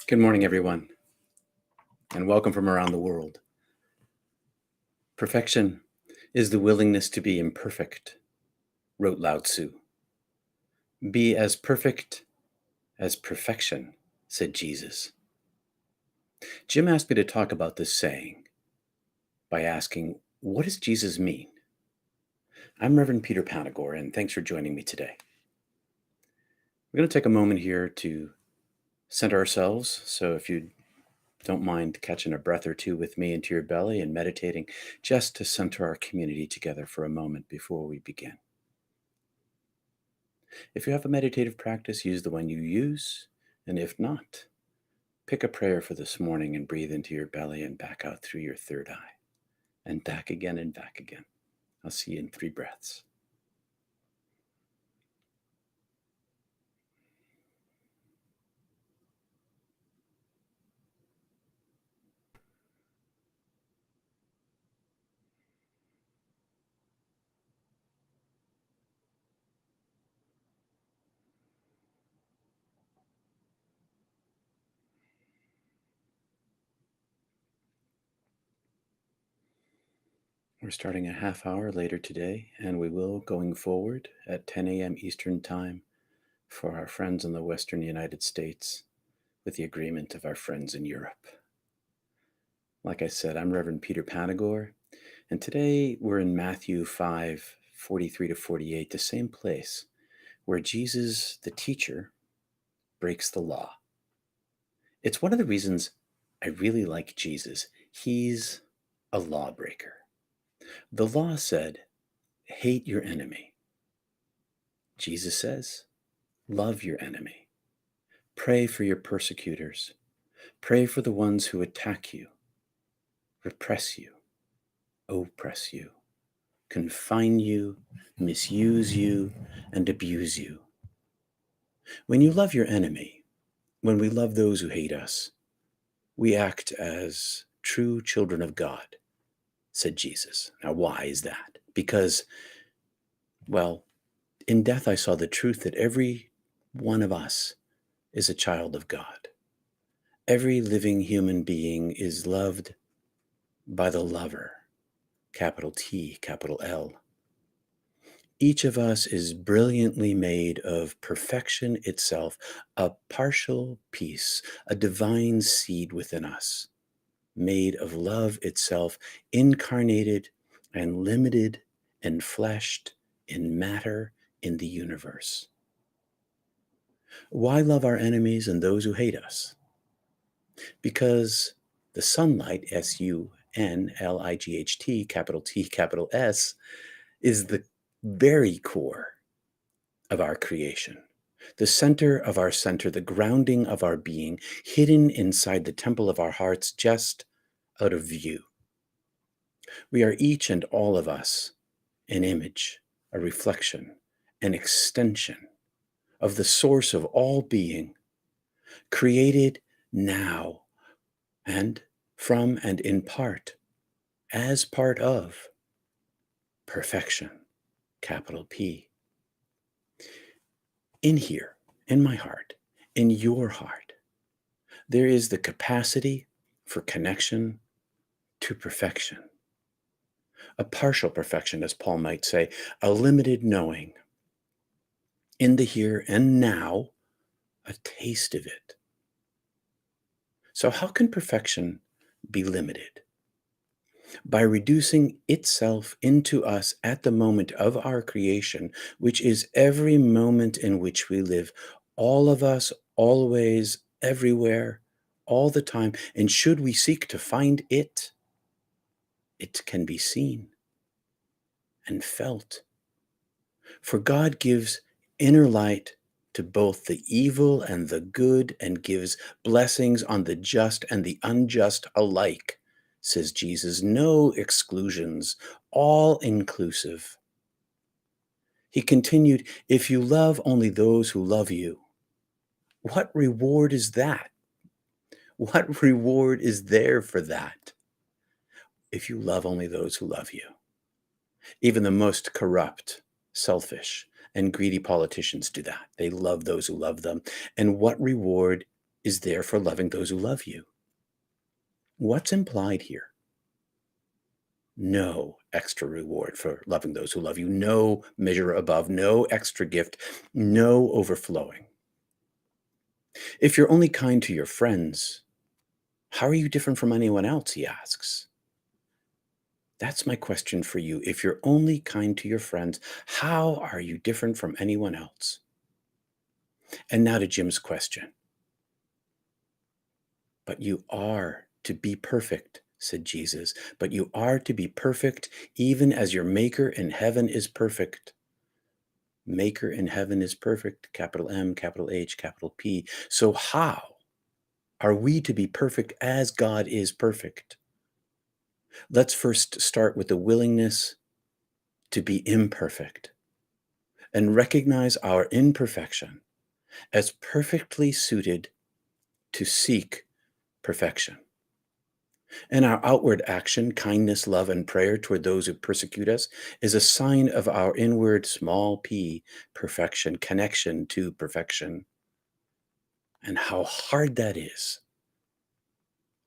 Good morning, everyone, and welcome from around the world. Perfection is the willingness to be imperfect, wrote Lao Tzu. Be as perfect as perfection, said Jesus. Jim asked me to talk about this saying by asking, what does Jesus mean? I'm Reverend Peter Panagore, and thanks for joining me today. We're going to take a moment here to center ourselves, so if you don't mind catching a breath or two with me into your belly and meditating just to center our community together for a moment before we begin. If you have a meditative practice, use the one you use, and if not, pick a prayer for this morning and breathe into your belly and back out through your third eye, and back again and back again. I'll see you in 3 breaths. We're starting a half hour later today, and we will, going forward, at 10 a.m. Eastern Time for our friends in the Western United States, with the agreement of our friends in Europe. Like I said, I'm Reverend Peter Panagore, and today we're in Matthew 5:43 to 48, the same place where Jesus, the teacher, breaks the law. It's one of the reasons I really like Jesus. He's a lawbreaker. The law said, hate your enemy. Jesus says, love your enemy. Pray for your persecutors. Pray for the ones who attack you, repress you, oppress you, confine you, misuse you, and abuse you. When you love your enemy, when we love those who hate us, we act as true children of God, said Jesus. Now, why is that? Because, well, in death I saw the truth that every one of us is a child of God. Every living human being is loved by the lover, capital T, capital L. Each of us is brilliantly made of perfection itself, a partial piece, a divine seed within us, made of love itself, incarnated and limited and fleshed in matter in the universe. Why love our enemies and those who hate us? Because the sunlight, sunlight, capital T, capital S, is the very core of our creation, the center of our center, the grounding of our being, hidden inside the temple of our hearts, just out of view. We are each and all of us an image, a reflection, an extension of the source of all being, created now and from and in part, as part of perfection, capital P. In here, in my heart, in your heart, there is the capacity for connection to perfection. A partial perfection, as Paul might say, a limited knowing. In the here and now, a taste of it. So how can perfection be limited? By reducing itself into us at the moment of our creation, which is every moment in which we live, all of us, always, everywhere, all the time. And should we seek to find it, it can be seen and felt. For God gives inner light to both the evil and the good, and gives blessings on the just and the unjust alike, says Jesus. No exclusions, all inclusive. He continued, if you love only those who love you, what reward is that? What reward is there for that? If you love only those who love you. Even the most corrupt, selfish, and greedy politicians do that. They love those who love them. And what reward is there for loving those who love you. What's implied here? No extra reward for loving those who love you, no measure above, no extra gift, no overflowing. If you're only kind to your friends, how are you different from anyone else? He asks. That's my question for you. If you're only kind to your friends, how are you different from anyone else? And now to Jim's question. But you are to be perfect, said Jesus. But you are to be perfect even as your Maker in heaven is perfect. Maker in heaven is perfect, capital M, capital H, capital P. So how are we to be perfect as God is perfect? Let's first start with the willingness to be imperfect and recognize our imperfection as perfectly suited to seek perfection. And our outward action, kindness, love, and prayer toward those who persecute us, is a sign of our inward small p perfection, connection to perfection. And how hard that is,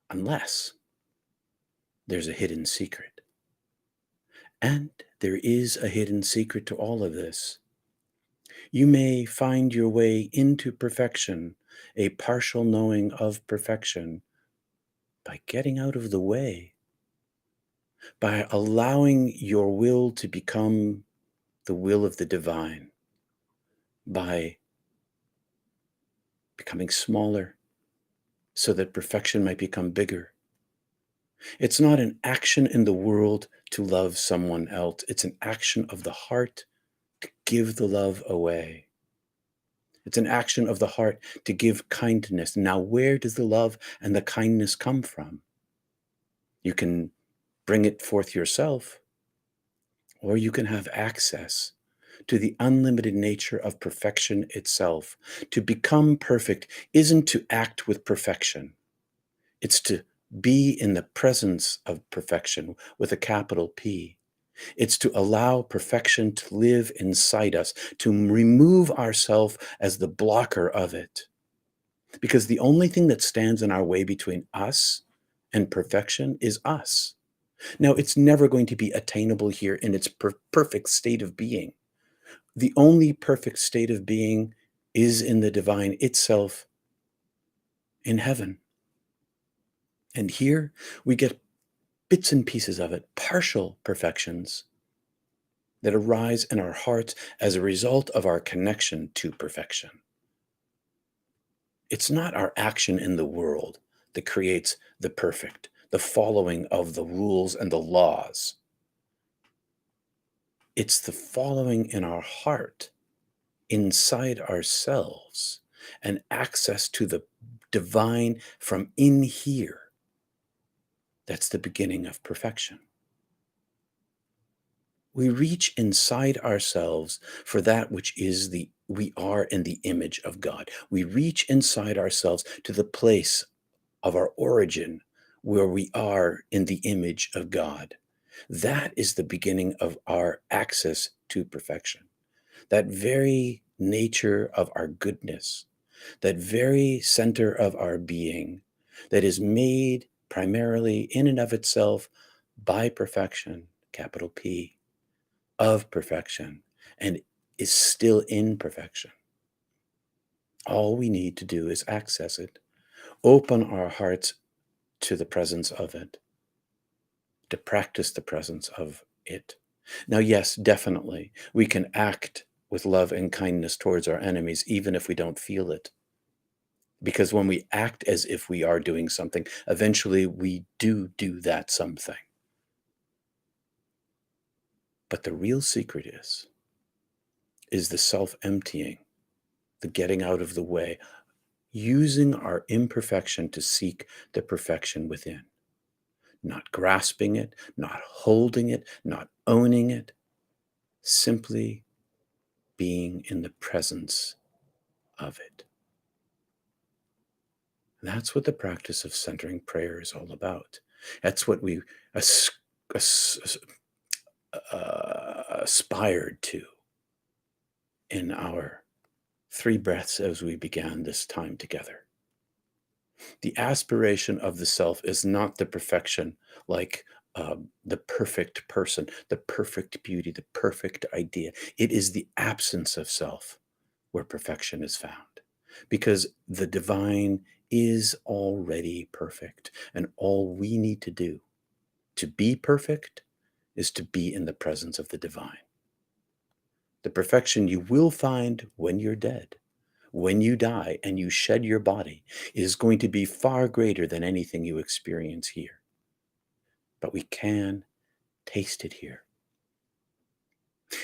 unless there's a hidden secret. And there is a hidden secret to all of this. You may find your way into perfection, a partial knowing of perfection, by getting out of the way, by allowing your will to become the will of the divine, by becoming smaller so that perfection might become bigger. It's not an action in the world to love someone else. It's an action of the heart to give the love away. It's an action of the heart to give kindness. Now, where does the love and the kindness come from? You can bring it forth yourself, or you can have access to the unlimited nature of perfection itself. To become perfect isn't to act with perfection. It's to be in the presence of perfection with a capital P. It's to allow perfection to live inside us, to remove ourselves as the blocker of it. Because the only thing that stands in our way between us and perfection is us. Now, it's never going to be attainable here in its perfect state of being. The only perfect state of being is in the divine itself in heaven. And here we get bits and pieces of it, partial perfections that arise in our hearts as a result of our connection to perfection. It's not our action in the world that creates the perfect, the following of the rules and the laws. It's the following in our heart, inside ourselves, and access to the divine from in here. That's the beginning of perfection. We reach inside ourselves for that which is we are in the image of God. We reach inside ourselves to the place of our origin where we are in the image of God. That is the beginning of our access to perfection. That very nature of our goodness, that very center of our being that is made primarily in and of itself by perfection, capital P, of perfection, and is still in perfection. All we need to do is access it, open our hearts to the presence of it, to practice the presence of it. Now, yes, definitely, we can act with love and kindness towards our enemies, even if we don't feel it. Because when we act as if we are doing something, eventually we do that something. But the real secret is the self-emptying, the getting out of the way, using our imperfection to seek the perfection within. Not grasping it, not holding it, not owning it, simply being in the presence of it. That's what the practice of centering prayer is all about. That's what we aspired to in our 3 breaths as we began this time together. The aspiration of the self is not the perfection, like the perfect person, the perfect beauty, the perfect idea. It is the absence of self where perfection is found, because the divine is already perfect. And all we need to do to be perfect is to be in the presence of the divine. The perfection you will find when you're dead, when you die and you shed your body, is going to be far greater than anything you experience here. But we can taste it here.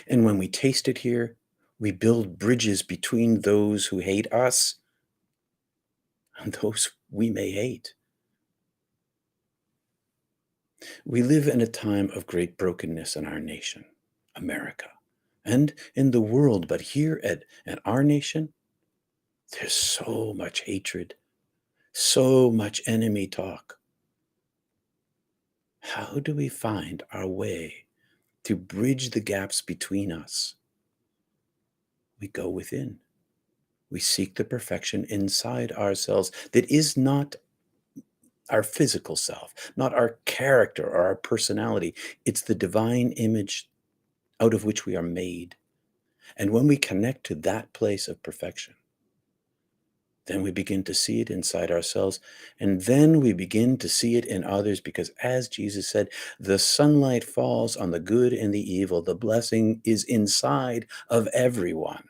And when we taste it here, we build bridges between those who hate us and those we may hate. We live in a time of great brokenness in our nation, America, and in the world. But here at our nation, there's so much hatred, so much enemy talk. How do we find our way to bridge the gaps between us? We go within. We seek the perfection inside ourselves that is not our physical self, not our character or our personality. It's the divine image out of which we are made. And when we connect to that place of perfection, then we begin to see it inside ourselves. And then we begin to see it in others, because as Jesus said, the sunlight falls on the good and the evil. The blessing is inside of everyone.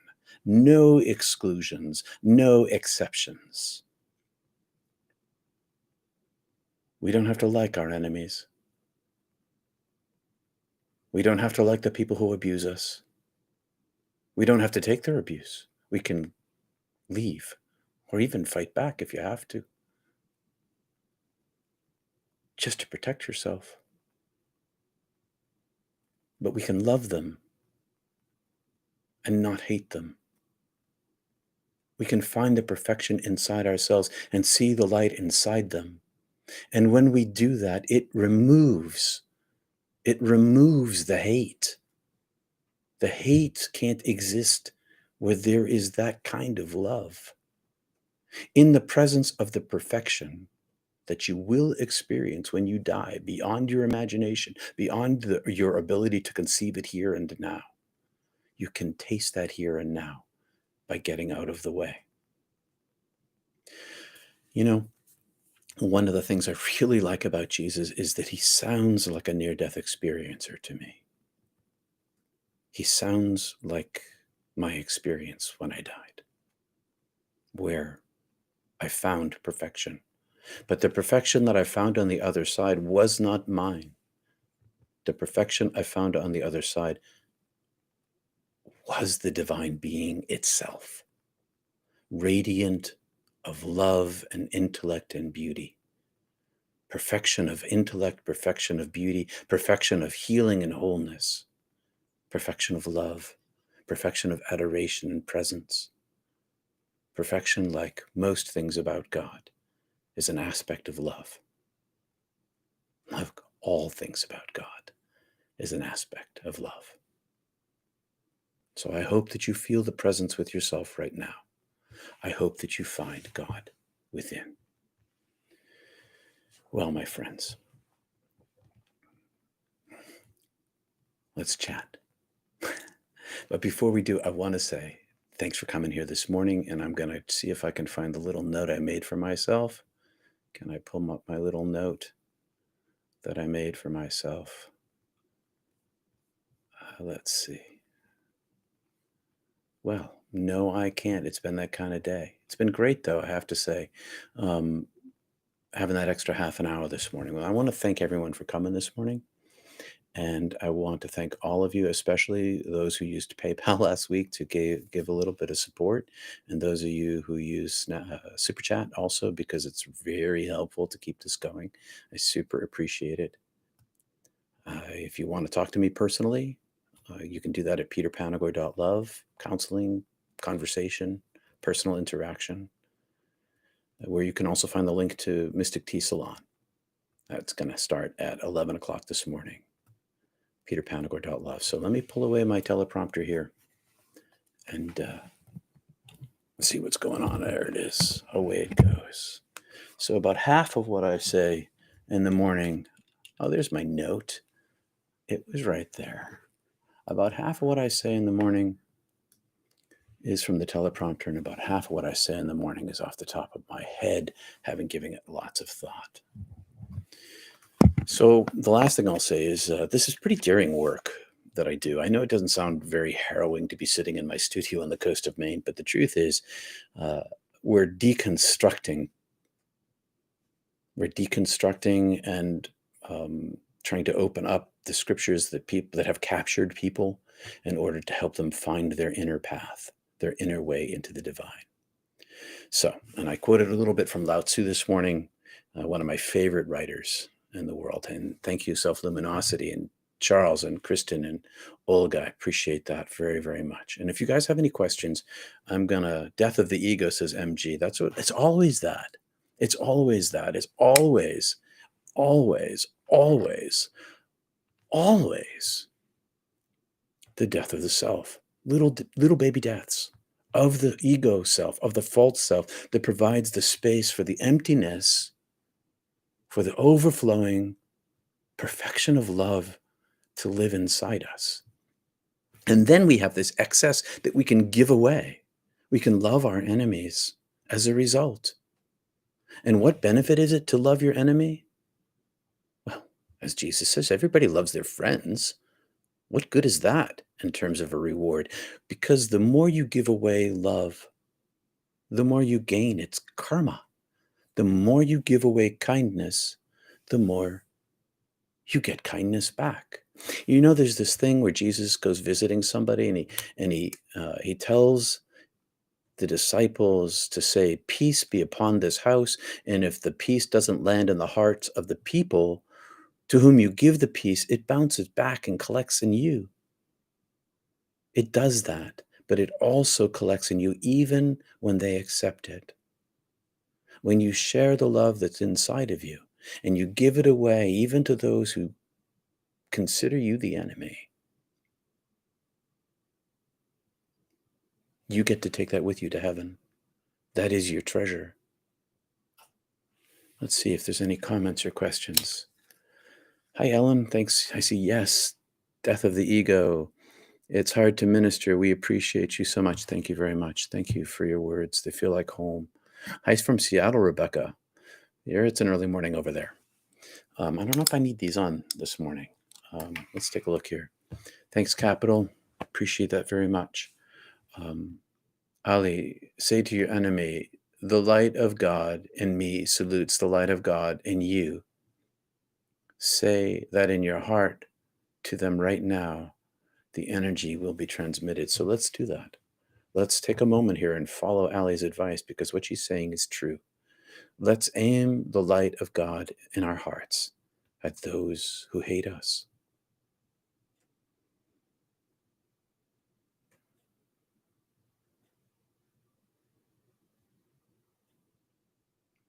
No exclusions, no exceptions. We don't have to like our enemies. We don't have to like the people who abuse us. We don't have to take their abuse. We can leave or even fight back if you have to, just to protect yourself. But we can love them and not hate them. We can find the perfection inside ourselves and see the light inside them. And when we do that, it removes the hate. The hate can't exist where there is that kind of love. In the presence of the perfection that you will experience when you die, beyond your imagination, beyond your ability to conceive it here and now, you can taste that here and now by getting out of the way. You know, one of the things I really like about Jesus is that he sounds like a near-death experiencer to me. He sounds like my experience when I died, where I found perfection. But the perfection that I found on the other side was not mine. The perfection I found on the other side was the divine being itself, radiant of love and intellect and beauty. Perfection of intellect, perfection of beauty, perfection of healing and wholeness, perfection of love, perfection of adoration and presence. Perfection, like most things about God, is an aspect of love. Like all things about God is an aspect of love. So I hope that you feel the presence with yourself right now. I hope that you find God within. Well, my friends, let's chat. But before we do, I want to say thanks for coming here this morning, and I'm going to see if I can find the little note I made for myself. Can I pull up my little note that I made for myself? Let's see. Well, no, I can't. It's been that kind of day. It's been great, though, I have to say, having that extra half an hour this morning. Well, I want to thank everyone for coming this morning. And I want to thank all of you, especially those who used PayPal last week to give a little bit of support, and those of you who use Super Chat also, because it's very helpful to keep this going. I super appreciate it. If you want to talk to me personally, you can do that at peterpanagore.love, counseling, conversation, personal interaction, where you can also find the link to Mystic Tea Salon. That's going to start at 11 o'clock this morning. peterpanagore.love. So let me pull away my teleprompter here and see what's going on. There it is. Away it goes. So about half of what I say in the morning, oh, there's my note. It was right there. About half of what I say in the morning is from the teleprompter, and about half of what I say in the morning is off the top of my head, having given it lots of thought. So the last thing I'll say is this is pretty daring work that I do. I know it doesn't sound very harrowing to be sitting in my studio on the coast of Maine, but the truth is uh, we're deconstructing. We're deconstructing and trying to open up the scriptures that people that have captured people in order to help them find their inner path, their inner way into the divine. So, and I quoted a little bit from Lao Tzu this morning, one of my favorite writers in the world. And thank you, Self Luminosity, and Charles and Kristen and Olga. I appreciate that very, very much. And if you guys have any questions, I'm gonna death of the ego, says MG. That's what it's always that. It's always that. It's always, always, always, always the death of the self. Little baby deaths of the ego self, of the false self that provides the space for the emptiness, for the overflowing perfection of love to live inside us. And then we have this excess that we can give away. We can love our enemies as a result. And what benefit is it to love your enemy? Well, as Jesus says, everybody loves their friends. What good is that in terms of a reward? Because the more you give away love, the more you gain. It's karma. The more you give away kindness, the more you get kindness back. You know, there's this thing where Jesus goes visiting somebody, and he tells the disciples to say, "Peace be upon this house." And if the peace doesn't land in the hearts of the people to whom you give the peace, it bounces back and collects in you. It does that, but it also collects in you even when they accept it. When you share the love that's inside of you and you give it away, even to those who consider you the enemy, you get to take that with you to heaven. That is your treasure. Let's see if there's any comments or questions. Hi, Ellen. Thanks. I see yes. Death of the ego. It's hard to minister. We appreciate you so much. Thank you very much. Thank you for your words. They feel like home. Hi, from Seattle, Rebecca. Here, it's an early morning over there. I don't know if I need these on this morning. Let's take a look here. Thanks, Capital. Appreciate that very much. Ali, say to your enemy, the light of God in me salutes the light of God in you. Say that in your heart to them right now. The energy will be transmitted. So let's do that. Let's take a moment here and follow Ali's advice, because what she's saying is true. Let's aim the light of God in our hearts at those who hate us.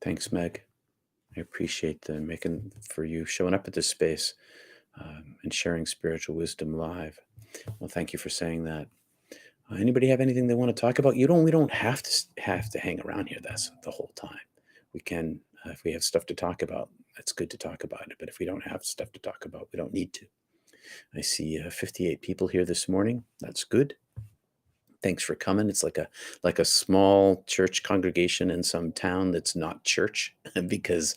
Thanks, Meg. I appreciate the making for you showing up at this space and sharing spiritual wisdom live. Well, thank you for saying that. Anybody have anything they want to talk about? We don't have to hang around here. That's the whole time. We can, if we have stuff to talk about, it's good to talk about it. But if we don't have stuff to talk about, we don't need to. I see 58 people here this morning. That's good. Thanks for coming. It's like a small church congregation in some town that's not church, because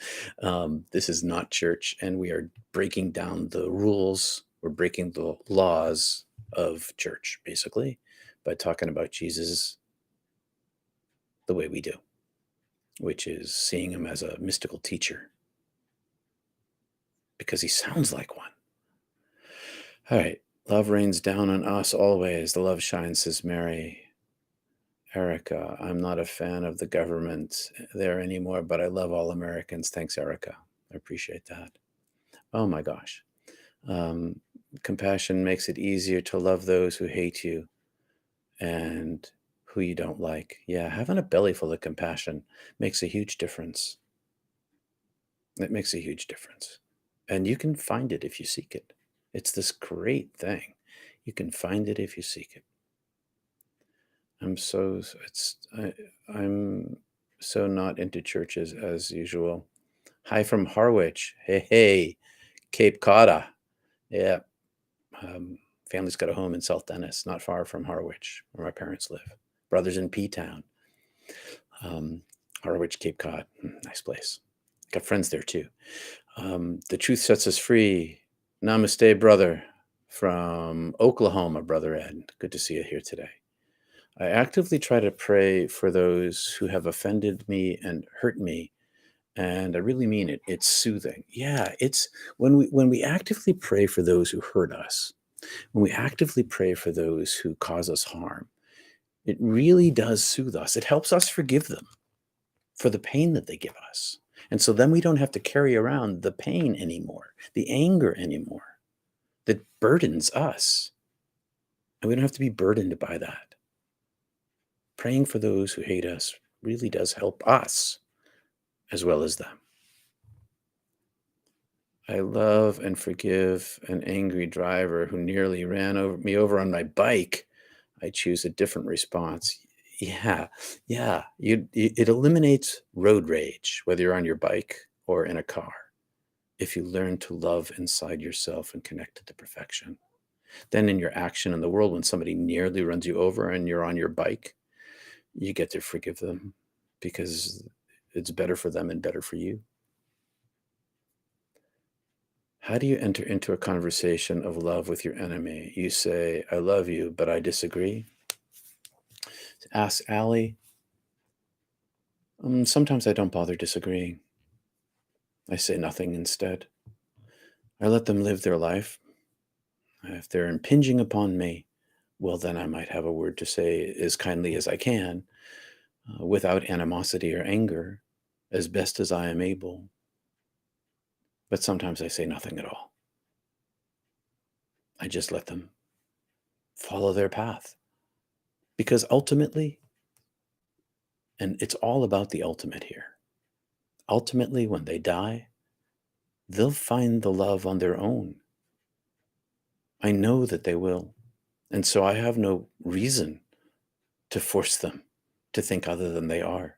this is not church, and we are breaking down the rules. We're breaking the laws of church, basically, by talking about Jesus the way we do, which is seeing him as a mystical teacher, because he sounds like one. All right. Love rains down on us always. The love shines, says Mary. Erica, I'm not a fan of the government there anymore, but I love all Americans. Thanks, Erica. I appreciate that. Oh my gosh. Compassion makes it easier to love those who hate you and who you don't like. Yeah, having a belly full of compassion makes a huge difference. It makes a huge difference. And you can find it if you seek it. It's this great thing. You can find it if you seek it. I'm So not into churches as usual. Hi from Harwich. Hey, hey, Cape Cod. Yeah. Um, Family's got a home in South Dennis, not far from Harwich, where my parents live. Brothers in P-Town. Harwich, Cape Cod. Nice place. Got friends there too. The truth sets us free. Namaste, brother. From Oklahoma, Brother Ed. Good to see you here today. I actively try to pray for those who have offended me and hurt me, and I really mean it. It's soothing. Yeah, it's when we actively pray for those who hurt us, when we actively pray for those who cause us harm, it really does soothe us. It helps us forgive them for the pain that they give us. And so then we don't have to carry around the pain anymore, the anger anymore that burdens us. And we don't have to be burdened by that. Praying for those who hate us really does help us as well as them. I love and forgive an angry driver who nearly ran me over on my bike. I choose a different response. Yeah, yeah. It eliminates road rage, whether you're on your bike or in a car. If you learn to love inside yourself and connect to the perfection, then in your action in the world, when somebody nearly runs you over and you're on your bike, you get to forgive them because it's better for them and better for you. How do you enter into a conversation of love with your enemy? You say, I love you, but I disagree. Ask Allie. Sometimes I don't bother disagreeing. I say nothing instead. I let them live their life. If they're impinging upon me, well, then I might have a word to say as kindly as I can, without animosity or anger, as best as I am able. But sometimes I say nothing at all. I just let them follow their path. Because ultimately, and it's all about the ultimate here, ultimately, when they die, they'll find the love on their own. I know that they will. And so I have no reason to force them to think other than they are.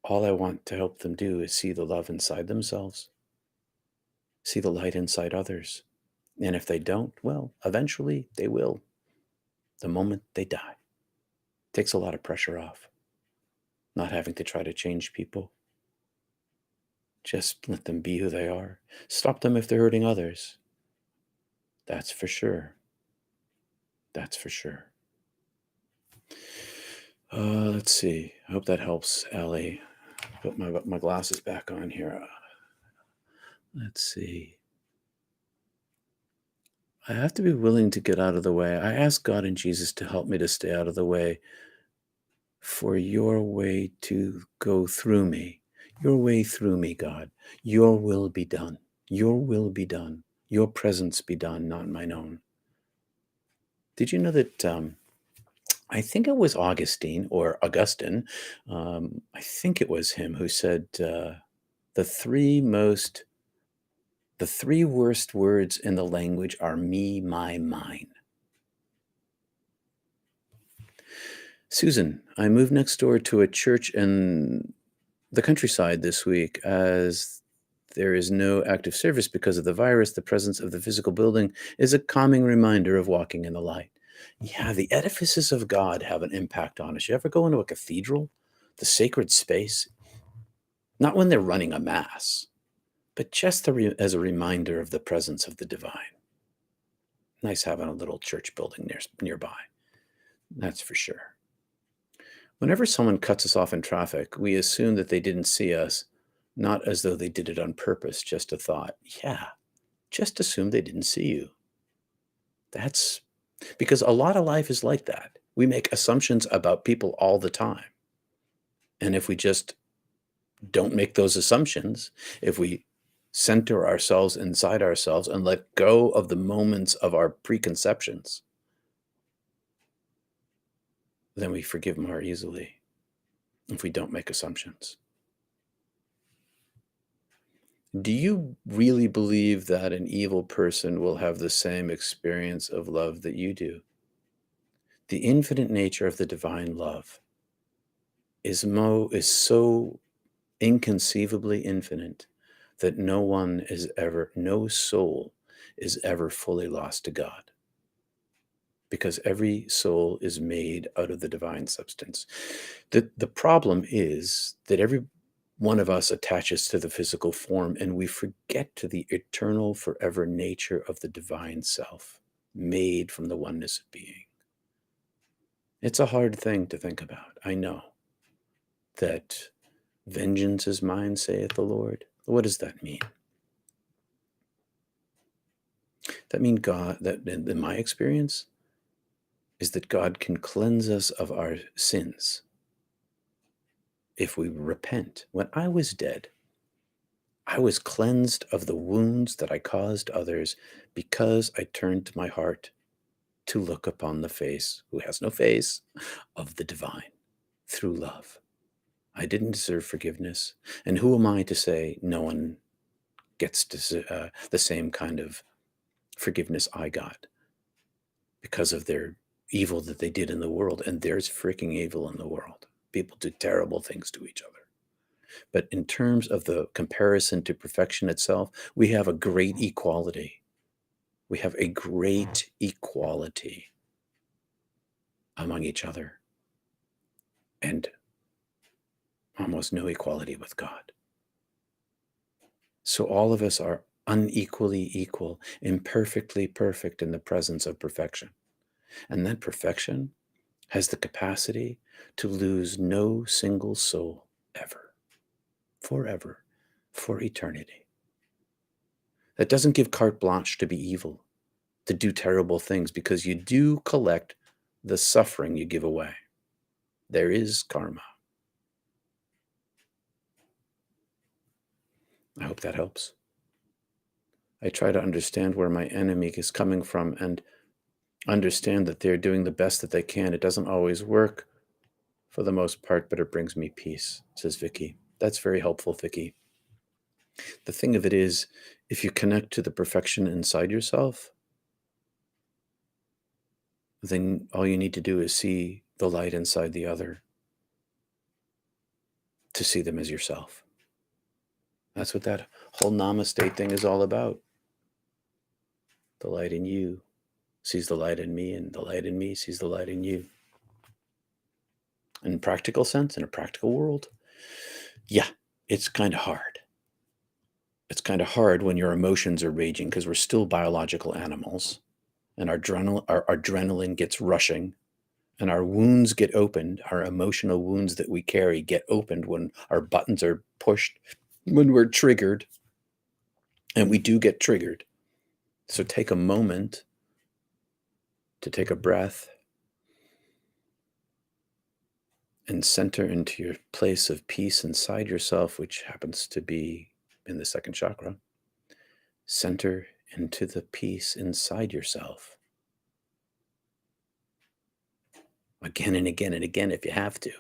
All I want to help them do is see the love inside themselves, see the light inside others. And if they don't, well, eventually they will, the moment they die. Takes a lot of pressure off, not having to try to change people. Just let them be who they are. Stop them if they're hurting others. That's for sure. That's for sure. Let's see. I hope that helps, Ellie. Put my glasses back on here. Let's see. I have to be willing to get out of the way. I ask God and Jesus to help me to stay out of the way for your way to go through me. Your way through me, God. Your will be done. Your will be done. Your presence be done, not mine own. Did you know that I think it was Augustine or Augustine, I think it was him who said the three worst words in the language are me, my, mine. Susan, I moved next door to a church in the countryside this week. As there is no active service because of the virus, the presence of the physical building is a calming reminder of walking in the light. Yeah, the edifices of God have an impact on us. You ever go into a cathedral, the sacred space? Not when they're running a mass, but just as a reminder of the presence of the divine. Nice having a little church building nearby. That's for sure. Whenever someone cuts us off in traffic, we assume that they didn't see us, not as though they did it on purpose, just a thought. Yeah, just assume they didn't see you. That's because a lot of life is like that. We make assumptions about people all the time. And if we just don't make those assumptions, if we center ourselves inside ourselves and let go of the moments of our preconceptions, then we forgive more easily if we don't make assumptions. Do you really believe that an evil person will have the same experience of love that you do? The infinite nature of the divine love is so inconceivably infinite that no soul is ever fully lost to God, because every soul is made out of the divine substance. The problem is that every one of us attaches to the physical form, and we forget to the eternal, forever nature of the divine self, made from the oneness of being. It's a hard thing to think about. I know that vengeance is mine, saith the Lord. What does that mean? That means God, that in my experience, is that God can cleanse us of our sins if we repent. When I was dead, I was cleansed of the wounds that I caused others because I turned my heart to look upon the face, who has no face, of the divine through love. I didn't deserve forgiveness. And who am I to say no one gets the same kind of forgiveness I got because of their evil that they did in the world? And there's freaking evil in the world. People do terrible things to each other. But in terms of the comparison to perfection itself, we have a great equality. We have a great equality among each other, and almost no equality with God. So all of us are unequally equal, imperfectly perfect in the presence of perfection. And that perfection has the capacity to lose no single soul ever, forever, for eternity. That doesn't give carte blanche to be evil, to do terrible things, because you do collect the suffering you give away. There is karma. I hope that helps. I try to understand where my enemy is coming from and understand that they're doing the best that they can. It doesn't always work for the most part, but it brings me peace, says Vicky. That's very helpful, Vicky. The thing of it is, if you connect to the perfection inside yourself, then all you need to do is see the light inside the other, to see them as yourself. That's what that whole namaste thing is all about. The light in you sees the light in me, and the light in me sees the light in you. In a practical sense, in a practical world, yeah, it's kind of hard. It's kind of hard when your emotions are raging, because we're still biological animals, and our adrenaline gets rushing, and our wounds get opened. Our emotional wounds that we carry get opened when our buttons are pushed, when we're triggered, and we do get triggered. So take a moment to take a breath and center into your place of peace inside yourself, which happens to be in the second chakra. Center into the peace inside yourself. Again and again and again if you have to,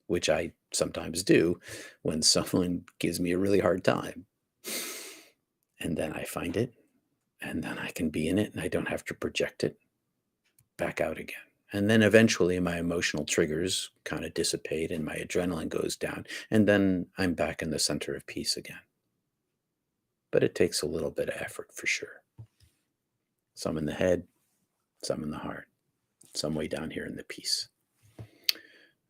which I sometimes do when someone gives me a really hard time. And then I find it, and then I can be in it, and I don't have to project it back out again. And then eventually my emotional triggers kind of dissipate and my adrenaline goes down, and then I'm back in the center of peace again. But it takes a little bit of effort for sure. Some in the head, some in the heart, some way down here in the peace.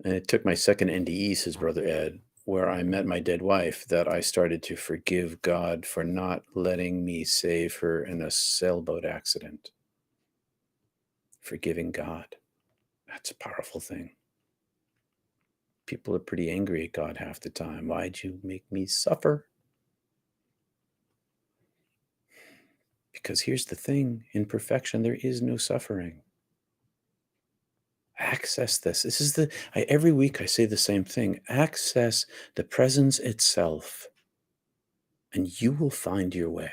And it took my second NDE, says Brother Ed, where I met my dead wife, that I started to forgive God for not letting me save her in a sailboat accident. Forgiving God. That's a powerful thing. People are pretty angry at God half the time. Why'd you make me suffer? Because here's the thing, in perfection, there is no suffering. Access this. This is every week I say the same thing. Access the presence itself, and you will find your way.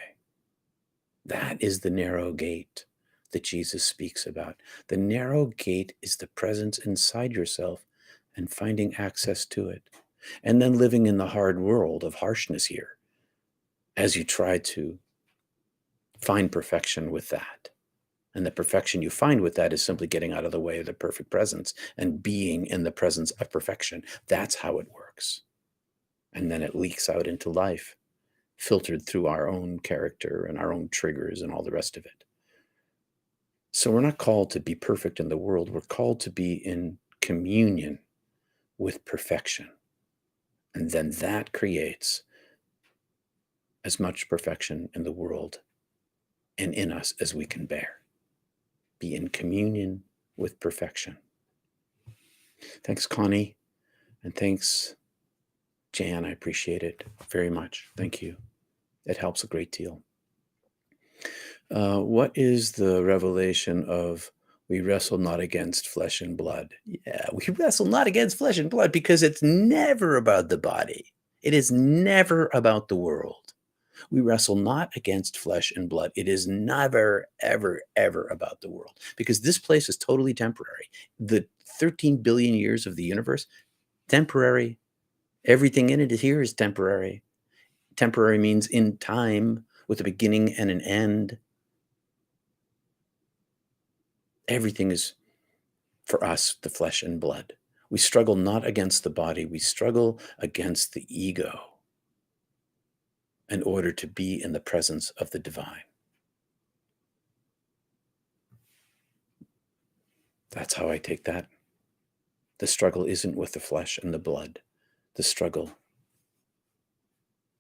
That is the narrow gate that Jesus speaks about. The narrow gate is the presence inside yourself and finding access to it. And then living in the hard world of harshness here as you try to find perfection with that. And the perfection you find with that is simply getting out of the way of the perfect presence and being in the presence of perfection. That's how it works. And then it leaks out into life, filtered through our own character and our own triggers and all the rest of it. So we're not called to be perfect in the world. We're called to be in communion with perfection. And then that creates as much perfection in the world and in us as we can bear. Be in communion with perfection. Thanks, Connie. And thanks, Jan. I appreciate it very much. Thank you. It helps a great deal. What is the revelation of we wrestle not against flesh and blood? Yeah, we wrestle not against flesh and blood because it's never about the body. It is never about the world. We wrestle not against flesh and blood. It is never, ever, ever about the world because this place is totally temporary. The 13 billion years of the universe, temporary. Everything in it here is temporary. Temporary means in time with a beginning and an end. Everything is, for us, the flesh and blood. We struggle not against the body. We struggle against the ego in order to be in the presence of the divine. That's how I take that. The struggle isn't with the flesh and the blood. The struggle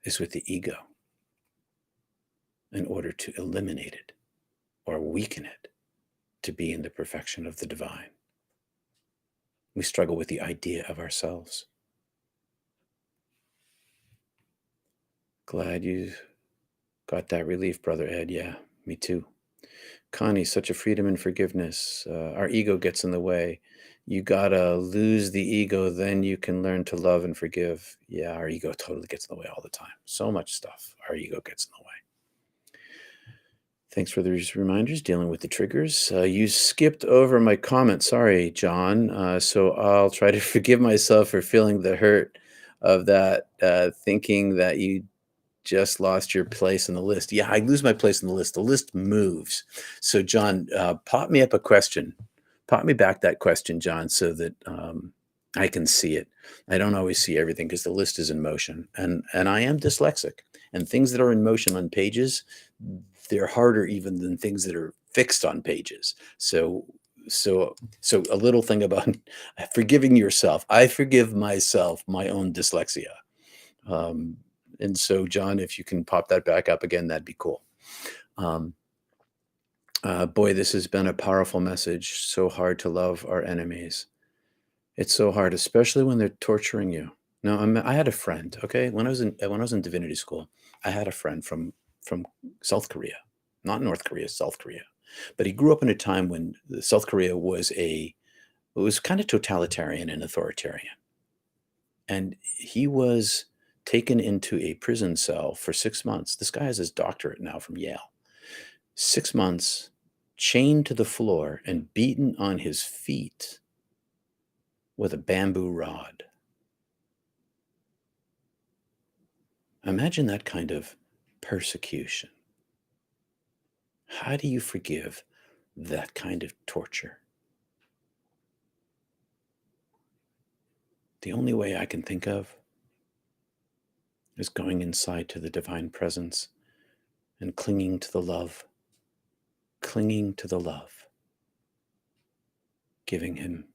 is with the ego in order to eliminate it or weaken it to be in the perfection of the divine. We struggle with the idea of ourselves. Glad you got that relief, Brother Ed. Yeah, me too. Connie, such a freedom and forgiveness. Our ego gets in the way. You gotta lose the ego, then you can learn to love and forgive. Yeah, our ego totally gets in the way all the time. So much stuff. Our ego gets in the way. Thanks for these reminders, dealing with the triggers. You skipped over my comment. Sorry, John. So I'll try to forgive myself for feeling the hurt of that, thinking that you just lost your place in the list. Yeah, I lose my place in the list. The list moves. So, John, pop me up a question. Pop me back that question, John, so that I can see it. I don't always see everything because the list is in motion, and I am dyslexic. And things that are in motion on pages, they're harder even than things that are fixed on pages. So a little thing about forgiving yourself. I forgive myself my own dyslexia. And so, John, if you can pop that back up again, that'd be cool. Boy, this has been a powerful message. So hard to love our enemies. It's so hard, especially when they're torturing you. Now, I had a friend. Okay, when I was in divinity school, I had a friend from South Korea, not North Korea, South Korea. But he grew up in a time when South Korea was kind of totalitarian and authoritarian, and he was taken into a prison cell for 6 months. This guy has his doctorate now from Yale. 6 months, chained to the floor and beaten on his feet with a bamboo rod. Imagine that kind of persecution. How do you forgive that kind of torture? The only way I can think of is going inside to the divine presence and clinging to the love, giving him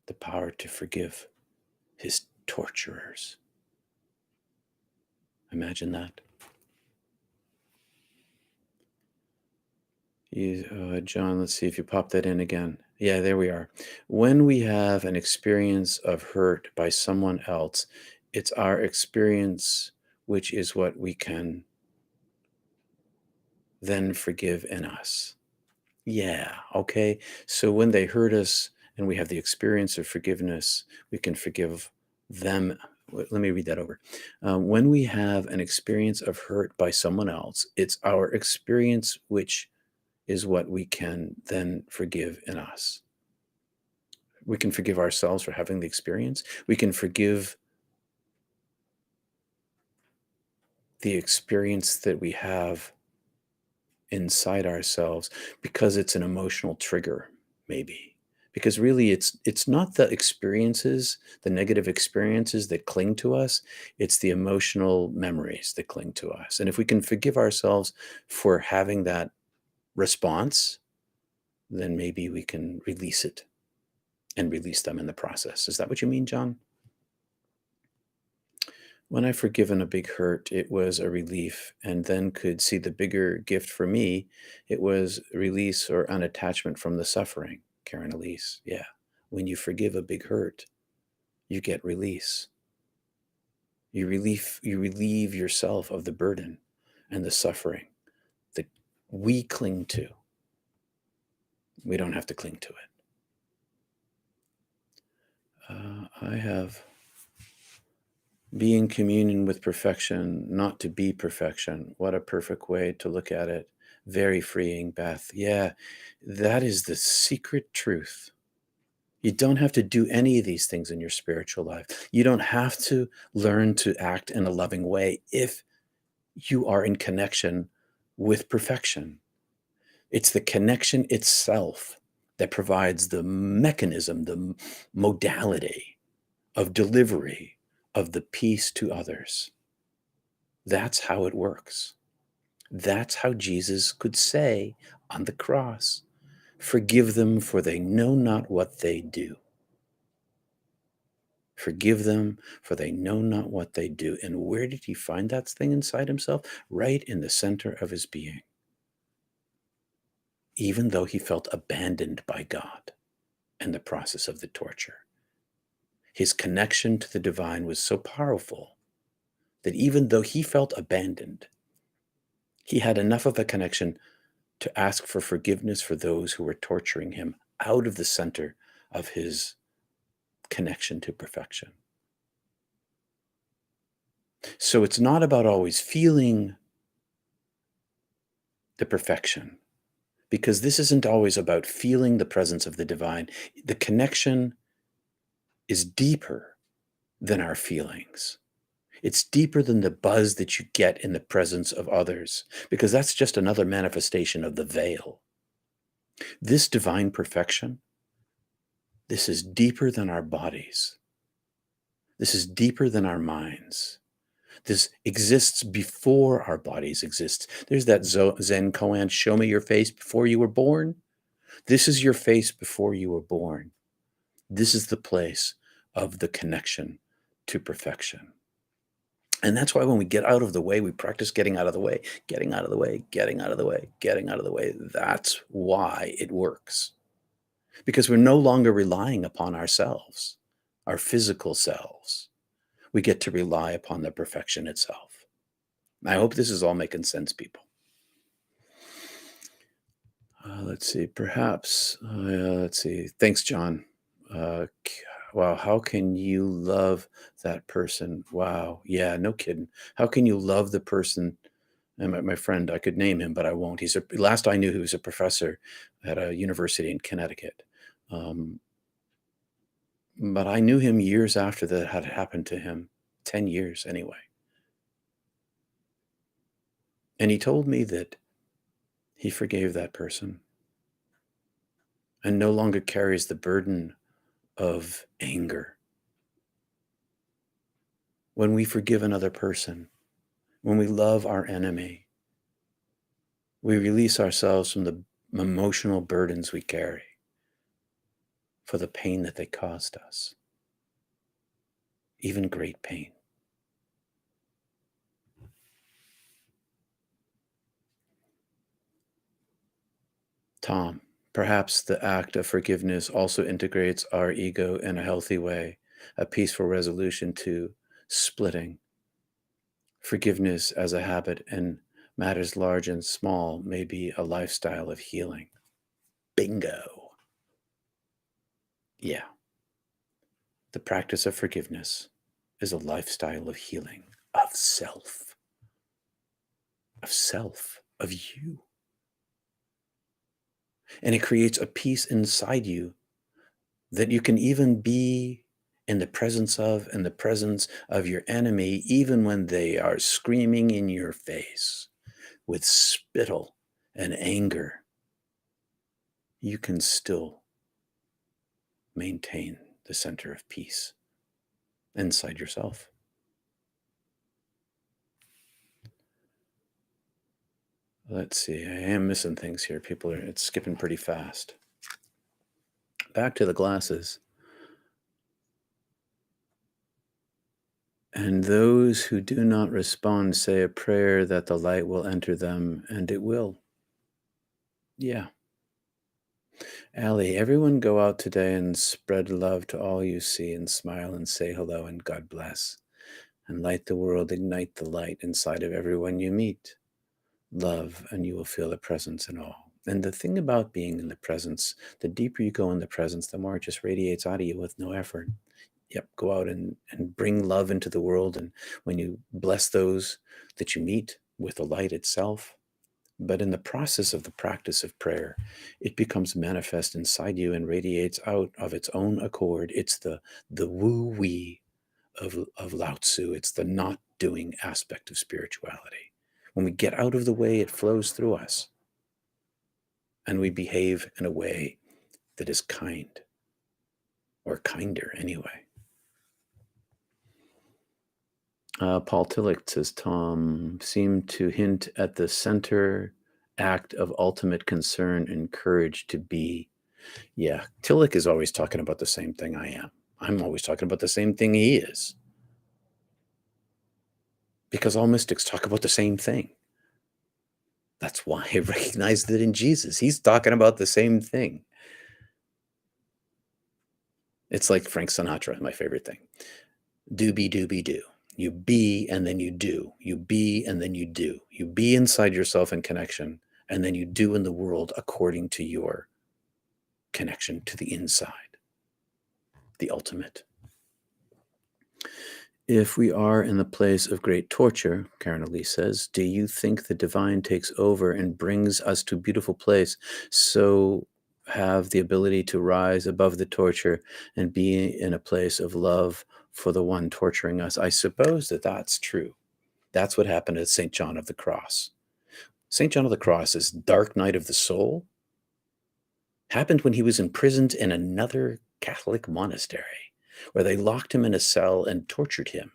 the power to forgive his torturers. Imagine that. John, let's see if you pop that in again. Yeah, there we are. When we have an experience of hurt by someone else, it's our experience which is what we can then forgive in us. Yeah, okay. So when they hurt us and we have the experience of forgiveness, we can forgive them. Let me read that over. When we have an experience of hurt by someone else, it's our experience which is what we can then forgive in us. We can forgive ourselves for having the experience. We can forgive the experience that we have inside ourselves because it's an emotional trigger, maybe. Because really it's not the experiences, the negative experiences that cling to us, it's the emotional memories that cling to us. And if we can forgive ourselves for having that response, then maybe we can release it and release them in the process. Is that what you mean, John? When I've forgiven a big hurt, it was a relief, and then could see the bigger gift for me. It was release or unattachment from the suffering. Karen Elise. Yeah. When you forgive a big hurt, you get release. You relieve yourself of the burden and the suffering that we cling to. We don't have to cling to it. I have be in communion with perfection, not to be perfection. What a perfect way to look at it. Very freeing, Beth. Yeah, that is the secret truth. You don't have to do any of these things in your spiritual life. You don't have to learn to act in a loving way if you are in connection with perfection. It's the connection itself that provides the mechanism, the modality of delivery of the peace to others. That's how it works. That's how Jesus could say on the cross, "Forgive them, for they know not what they do." Forgive them, for they know not what they do. And where did he find that thing inside himself? Right in the center of his being. Even though he felt abandoned by God in the process of the torture, his connection to the divine was so powerful that even though he felt abandoned, he had enough of a connection to ask for forgiveness for those who were torturing him out of the center of his connection to perfection. So it's not about always feeling the perfection, because this isn't always about feeling the presence of the divine. The connection is deeper than our feelings. It's deeper than the buzz that you get in the presence of others, because that's just another manifestation of the veil. This divine perfection, this is deeper than our bodies. This is deeper than our minds. This exists before our bodies exist. There's that Zen koan, "Show me your face before you were born." This is your face before you were born. This is the place of the connection to perfection. And that's why when we get out of the way, we practice getting out of the way, getting out of the way, getting out of the way, getting out of the way. That's why it works. Because we're no longer relying upon ourselves, our physical selves. We get to rely upon the perfection itself. I hope this is all making sense, people. Let's see, perhaps, let's see. Thanks, John. Wow, how can you love that person? Wow, yeah, no kidding. How can you love the person? And my friend, I could name him, but I won't. Last I knew, he was a professor at a university in Connecticut. But I knew him years after that had happened to him, 10 years anyway. And he told me that he forgave that person and no longer carries the burden of anger. When we forgive another person, when we love our enemy, we release ourselves from the emotional burdens we carry for the pain that they caused us, even great pain. Tom, perhaps the act of forgiveness also integrates our ego in a healthy way, a peaceful resolution to splitting. Forgiveness as a habit in matters large and small may be a lifestyle of healing. Bingo. Yeah. The practice of forgiveness is a lifestyle of healing, of self, of you. And it creates a peace inside you that you can even be in the presence of your enemy, even when they are screaming in your face with spittle and anger, you can still maintain the center of peace inside yourself. Let's see, I am missing things here. It's skipping pretty fast. Back to the glasses. And those who do not respond say a prayer that the light will enter them, and it will. Yeah. Allie, everyone go out today and spread love to all you see and smile and say hello and God bless. And light the world, ignite the light inside of everyone you meet. Love, and you will feel the presence in all. And the thing about being in the presence, the deeper you go in the presence, the more it just radiates out of you with no effort. Yep, go out and bring love into the world. And when you bless those that you meet with the light itself, but in the process of the practice of prayer, it becomes manifest inside you and radiates out of its own accord. It's the woo-wee of Lao Tzu. It's the not doing aspect of spirituality. When we get out of the way, it flows through us. And we behave in a way that is kind, or kinder anyway. Paul Tillich says, Tom seemed to hint at the center act of ultimate concern and courage to be. Yeah, Tillich is always talking about the same thing I am. I'm always talking about the same thing he is. Because all mystics talk about the same thing. That's why I recognized it in Jesus. He's talking about the same thing. It's like Frank Sinatra, my favorite thing. Doobie doobie do. You be and then you do. You be and then you do. You be inside yourself in connection, and then you do in the world according to your connection to the inside, the ultimate. If we are in the place of great torture, Karen Elise says, do you think the divine takes over and brings us to a beautiful place, so have the ability to rise above the torture and be in a place of love for the one torturing us? I suppose that that's true. That's what happened at St. John of the Cross. St. John of the Cross, this dark night of the soul, happened when he was imprisoned in another Catholic monastery, where they locked him in a cell and tortured him.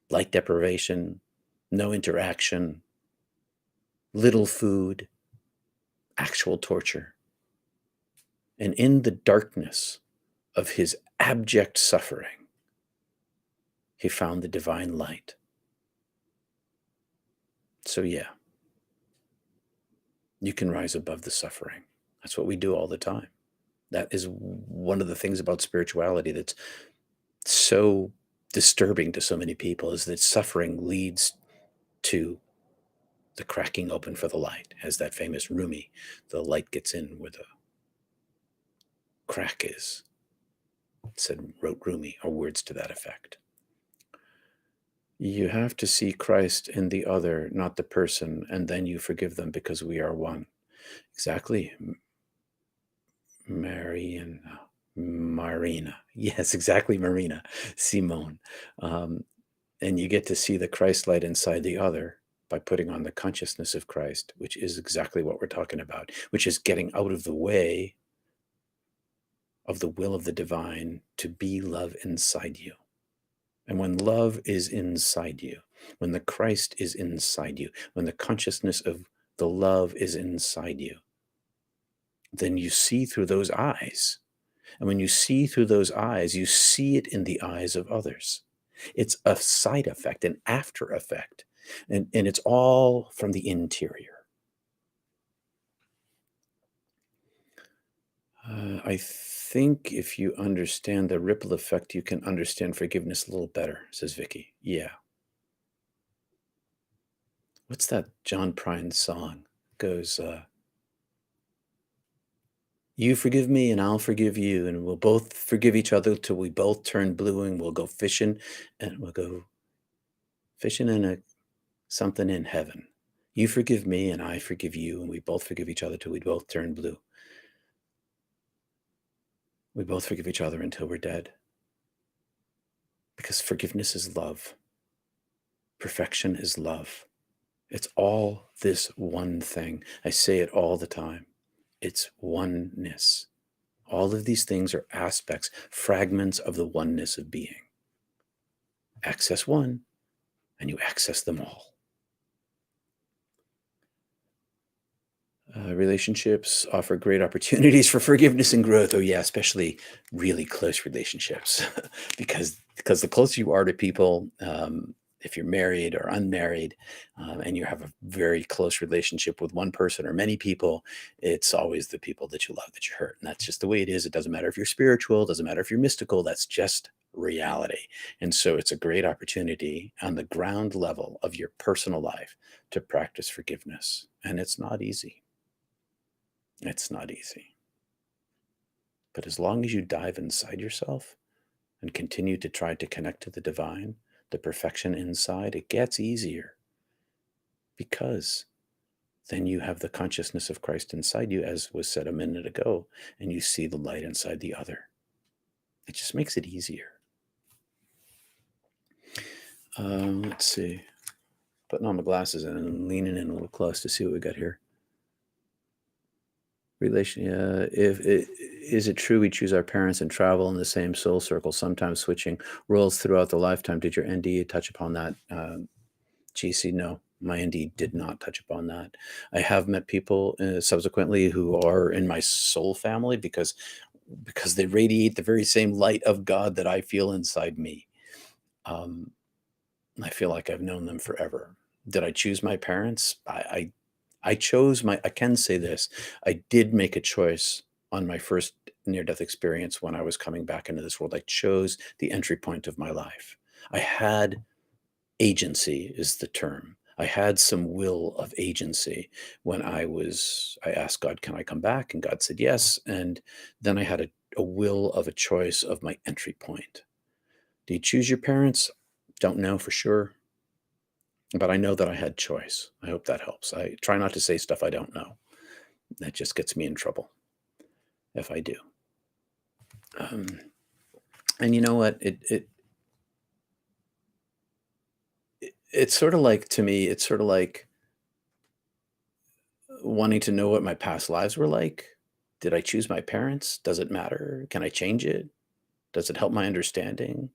Light deprivation, no interaction, little food, actual torture. And in the darkness of his abject suffering, he found the divine light. So yeah, you can rise above the suffering. That's what we do all the time. That is one of the things about spirituality that's so disturbing to so many people, is that suffering leads to the cracking open for the light. As that famous Rumi, the light gets in where the crack is, wrote Rumi, or words to that effect. You have to see Christ in the other, not the person, and then you forgive them because we are one. Exactly. Marina. Yes, exactly, Marina. Simone. And you get to see the Christ light inside the other by putting on the consciousness of Christ, which is exactly what we're talking about, which is getting out of the way of the will of the divine to be love inside you. And when love is inside you, when the Christ is inside you, when the consciousness of the love is inside you, then you see through those eyes. And when you see through those eyes, you see it in the eyes of others. It's a side effect, an after effect, and it's all from the interior. I think if you understand the ripple effect, you can understand forgiveness a little better, says Vicky. Yeah. What's that John Prine song? It goes, you forgive me and I'll forgive you, and we'll both forgive each other till we both turn blue, and we'll go fishing, and we'll go fishing in something in heaven. You forgive me and I forgive you, and we both forgive each other till we both turn blue. We both forgive each other until we're dead. Because forgiveness is love. Perfection is love. It's all this one thing. I say it all the time. It's oneness. All of these things are aspects, fragments of the oneness of being. Access one, and you access them all. Relationships offer great opportunities for forgiveness and growth. Oh yeah, especially really close relationships, because the closer you are to people, if you're married or unmarried, and you have a very close relationship with one person or many people, it's always the people that you love that you hurt, and that's just the way it is. It doesn't matter if you're spiritual, it doesn't matter if you're mystical. That's just reality. And so it's a great opportunity on the ground level of your personal life to practice forgiveness, and it's not easy. It's not easy. But as long as you dive inside yourself and continue to try to connect to the divine, the perfection inside, it gets easier, because then you have the consciousness of Christ inside you, as was said a minute ago, and you see the light inside the other. It just makes it easier. Let's see. Putting on my glasses and leaning in a little close to see what we got here. Is it true we choose our parents and travel in the same soul circle, sometimes switching roles throughout the lifetime? Did your NDE touch upon that? GC, no, my NDE did not touch upon that. I have met people subsequently who are in my soul family because they radiate the very same light of God that I feel inside me. I feel like I've known them forever. Did I choose my parents? I chose I can say this. I did make a choice on my first near-death experience when I was coming back into this world. I chose the entry point of my life. I had agency, is the term. I had some will of agency when I asked God, can I come back? And God said yes. And then I had a will of a choice of my entry point. Do you choose your parents? Don't know for sure. But I know that I had choice. I hope that helps. I try not to say stuff I don't know. That just gets me in trouble if I do. And you know what? It's sort of like, to me, it's sort of like wanting to know what my past lives were like. Did I choose my parents? Does it matter? Can I change it? Does it help my understanding?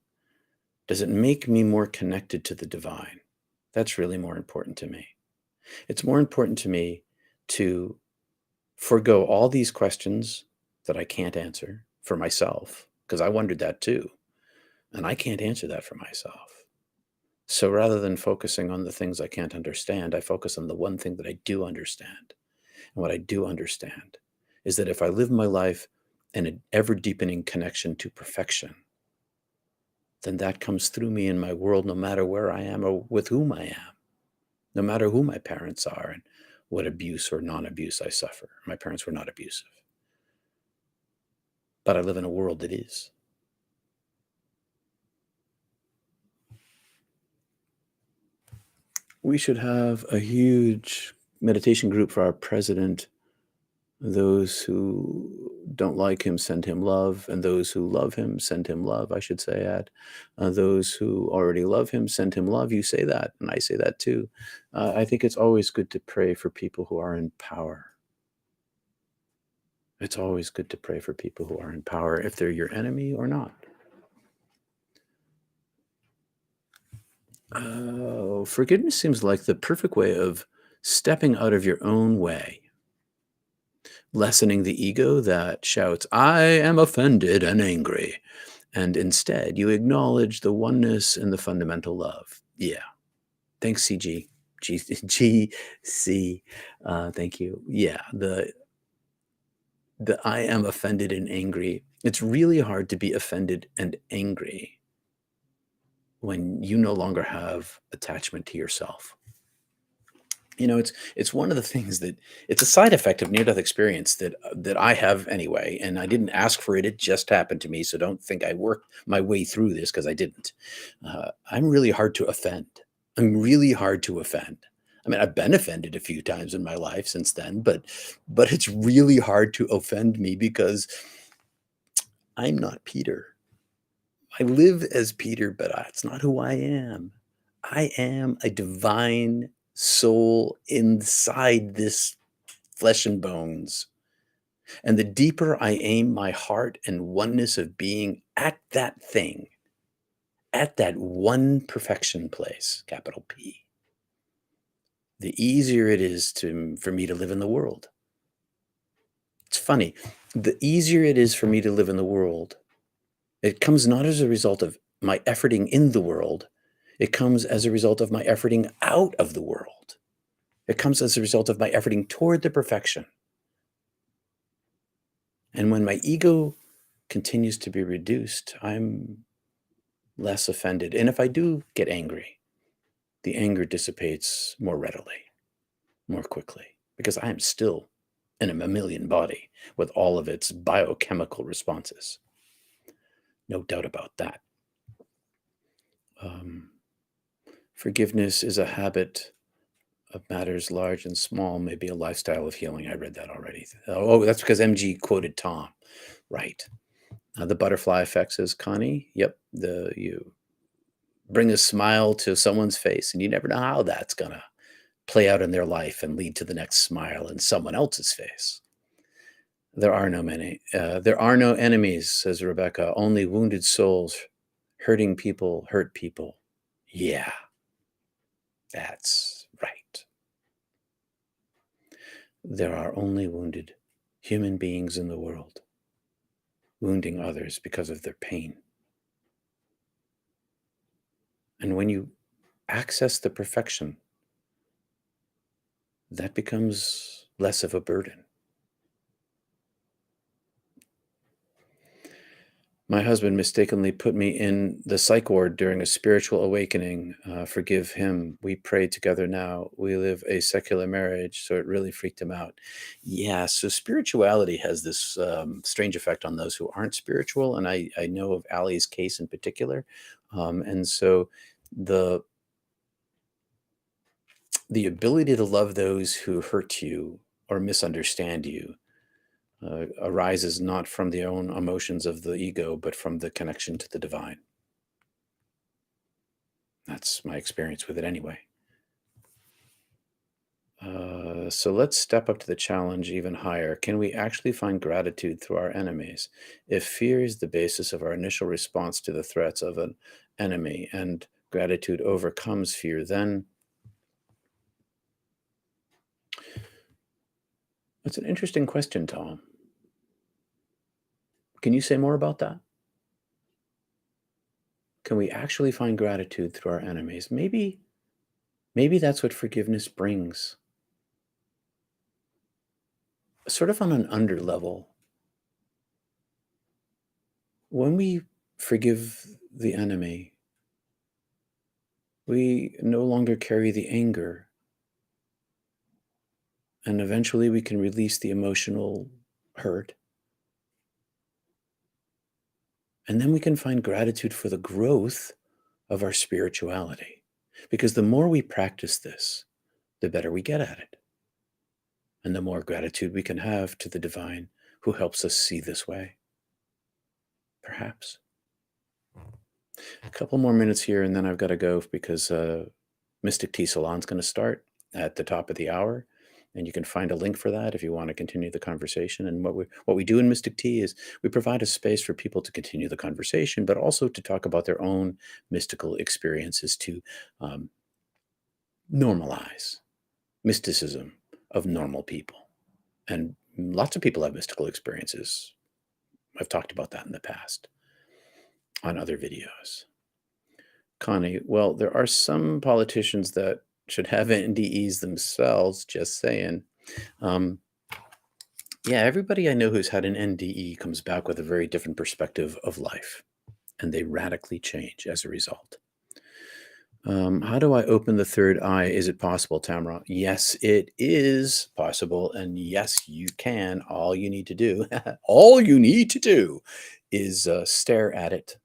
Does it make me more connected to the divine? That's really more important to me. It's more important to me to forgo all these questions that I can't answer for myself, because I wondered that too. And I can't answer that for myself. So rather than focusing on the things I can't understand, I focus on the one thing that I do understand. And what I do understand is that if I live my life in an ever deepening connection to perfection, then that comes through me in my world, no matter where I am or with whom I am, no matter who my parents are and what abuse or non-abuse I suffer. My parents were not abusive, but I live in a world that is. We should have a huge meditation group for our president. Those who don't like him, send him love. And those who love him, send him love, I should say. Those who already love him, send him love. You say that, and I say that too. I think it's always good to pray for people who are in power. It's always good to pray for people who are in power, if they're your enemy or not. Oh, forgiveness seems like the perfect way of stepping out of your own way, lessening the ego that shouts, I am offended and angry. And instead, you acknowledge the oneness and the fundamental love. Yeah. Thanks, CG. GC. Thank you. Yeah. The I am offended and angry. It's really hard to be offended and angry when you no longer have attachment to yourself. You know, it's one of the things that it's a side effect of near-death experience that I have anyway, and I didn't ask for it. It just happened to me. So don't think I worked my way through this, because I didn't. I'm really hard to offend. I'm really hard to offend. I mean, I've been offended a few times in my life since then, but it's really hard to offend me because I'm not Peter. I live as Peter, but it's not who I am. I am a divine soul inside this flesh and bones. And the deeper I aim my heart and oneness of being at that thing, at that one perfection place, capital P, the easier it is for me to live in the world. It's funny. The easier it is for me to live in the world, it comes not as a result of my efforting in the world. It comes as a result of my efforting out of the world. It comes as a result of my efforting toward the perfection. And when my ego continues to be reduced, I'm less offended. And if I do get angry, the anger dissipates more readily, more quickly, because I am still in a mammalian body with all of its biochemical responses. No doubt about that. Forgiveness is a habit of matters large and small, maybe a lifestyle of healing. I read that already. Oh, that's because MG quoted Tom. Right. The butterfly effect, says Connie. Yep. You bring a smile to someone's face, and you never know how that's going to play out in their life and lead to the next smile in someone else's face. There are no enemies, says Rebecca. Only wounded souls. Hurting people hurt people. Yeah, that's right. There are only wounded human beings in the world, wounding others because of their pain. And when you access the perfection, that becomes less of a burden. My husband mistakenly put me in the psych ward during a spiritual awakening. Forgive him. We pray together now. We live a secular marriage, so it really freaked him out. Yeah, so spirituality has this strange effect on those who aren't spiritual. And I know of Ali's case in particular. And so the ability to love those who hurt you or misunderstand you arises not from the own emotions of the ego, but from the connection to the divine. That's my experience with it anyway. So let's step up to the challenge even higher. Can we actually find gratitude through our enemies? If fear is the basis of our initial response to the threats of an enemy and gratitude overcomes fear, then that's an interesting question, Tom. Can you say more about that? Can we actually find gratitude through our enemies? Maybe that's what forgiveness brings. Sort of on an under level. When we forgive the enemy, we no longer carry the anger. And eventually we can release the emotional hurt. And then we can find gratitude for the growth of our spirituality. Because the more we practice this, the better we get at it. And the more gratitude we can have to the divine who helps us see this way. Perhaps. A couple more minutes here and then I've got to go because Mystic Tea Salon's going to start at the top of the hour. And you can find a link for that if you want to continue the conversation. And what we do in Mystic Tea is we provide a space for people to continue the conversation, but also to talk about their own mystical experiences to normalize mysticism of normal people. And lots of people have mystical experiences. I've talked about that in the past on other videos. Connie, well, there are some politicians that should have NDEs themselves, just saying. Yeah, everybody I know who's had an NDE comes back with a very different perspective of life, and they radically change as a result. How do I open the third eye? Is it possible, Tamara? Yes, it is possible, and yes, you can. All you need to do, is stare at it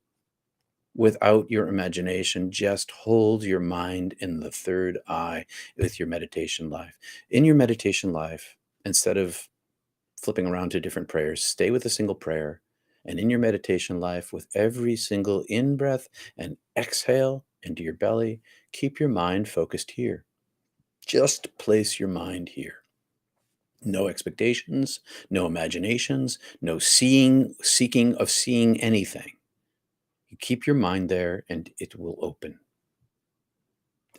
without your imagination. Just hold your mind in the third eye with your meditation life. In your meditation life, instead of flipping around to different prayers, stay with a single prayer. And in your meditation life, with every single in breath and exhale into your belly, keep your mind focused here. Just place your mind here. No expectations, no imaginations, no seeking of seeing anything. You keep your mind there and it will open.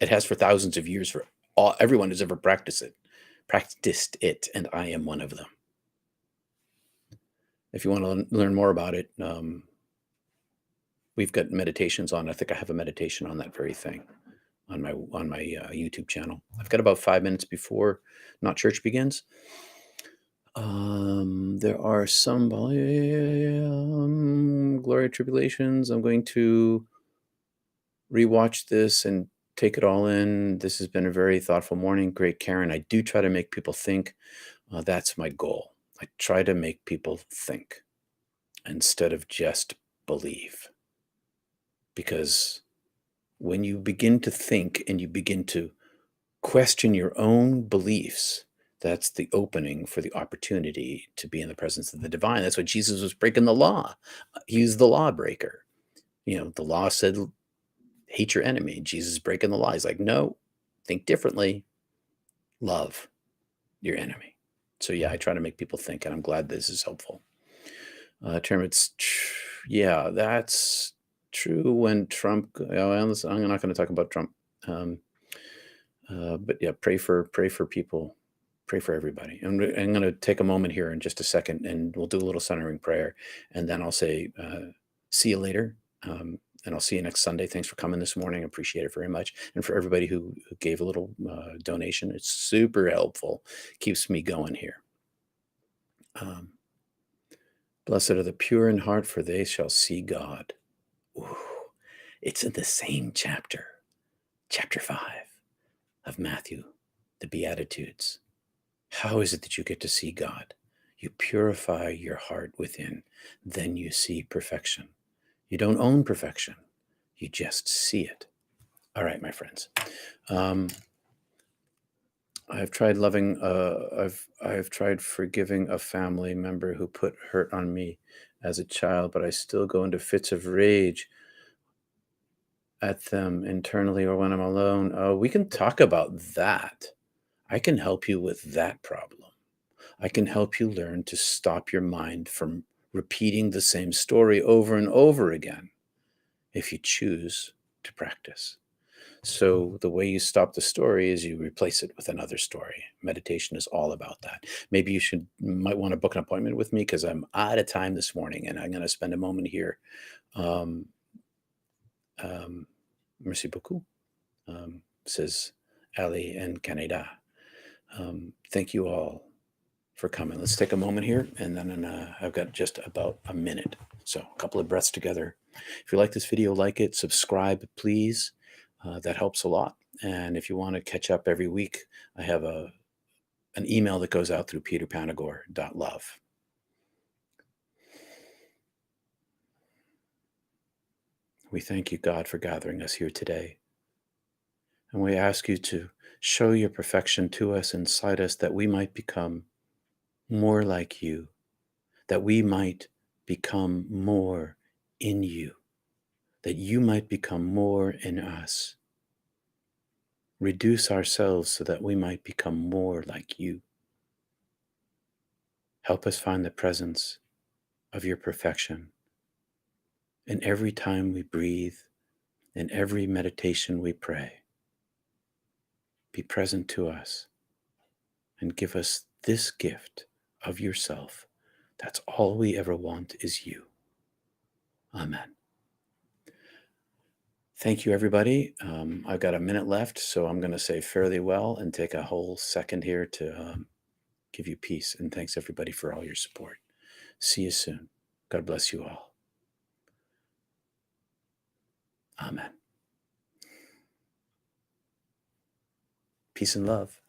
It has for thousands of years for everyone who's ever practiced it, and I am one of them. If you want to learn more about it, we've got meditations on. I think I have a meditation on that very thing on my YouTube channel. I've got about 5 minutes before Not Church begins. There are some glory tribulations. I'm going to rewatch this and take it all in. This has been a very thoughtful morning. Great, Karen. I do try to make people think. That's my goal. I try to make people think instead of just believe. Because when you begin to think and you begin to question your own beliefs, that's the opening for the opportunity to be in the presence of the divine. That's what Jesus was breaking the law. He was the lawbreaker. The law said, hate your enemy. Jesus is breaking the law. He's like, no, think differently. Love your enemy. So yeah, I try to make people think, and I'm glad this is helpful. That's true. When Trump, I'm not going to talk about Trump. But yeah, pray for people, pray for everybody. And I'm going to take a moment here in just a second, and we'll do a little centering prayer, and then I'll say, see you later. And I'll see you next Sunday. Thanks for coming this morning. I appreciate it very much. And for everybody who gave a little donation, it's super helpful. Keeps me going here. Blessed are the pure in heart, for they shall see God. Ooh, it's in the same chapter 5 of Matthew, the Beatitudes. How is it that you get to see God? You purify your heart within, then you see perfection. You don't own perfection. You just see it. All right, my friends. I've tried I've tried forgiving a family member who put hurt on me as a child, but I still go into fits of rage at them internally or when I'm alone. We can talk about that. I can help you with that problem. I can help you learn to stop your mind from repeating the same story over and over again if you choose to practice. So the way you stop the story is you replace it with another story. Meditation is all about that. Maybe you might want to book an appointment with me because I'm out of time this morning, and I'm going to spend a moment here. Merci beaucoup, says Ali in Canada. Thank you all for coming. Let's take a moment here, and then I've got just about a minute. So a couple of breaths together. If you like this video, like it, subscribe, please. That helps a lot. And if you want to catch up every week, I have an email that goes out through peterpanagore.love. We thank you, God, for gathering us here today. And we ask you to show your perfection to us inside us, that we might become more like you, that we might become more in you, that you might become more in us. Reduce ourselves so that we might become more like you. Help us find the presence of your perfection in every time we breathe, in every meditation we pray. Be present to us and give us this gift of yourself. That's all we ever want is you. Amen. Thank you, everybody. I've got a minute left, so I'm going to say fairly well and take a whole second here to give you peace. And thanks, everybody, for all your support. See you soon. God bless you all. Amen. Peace and love.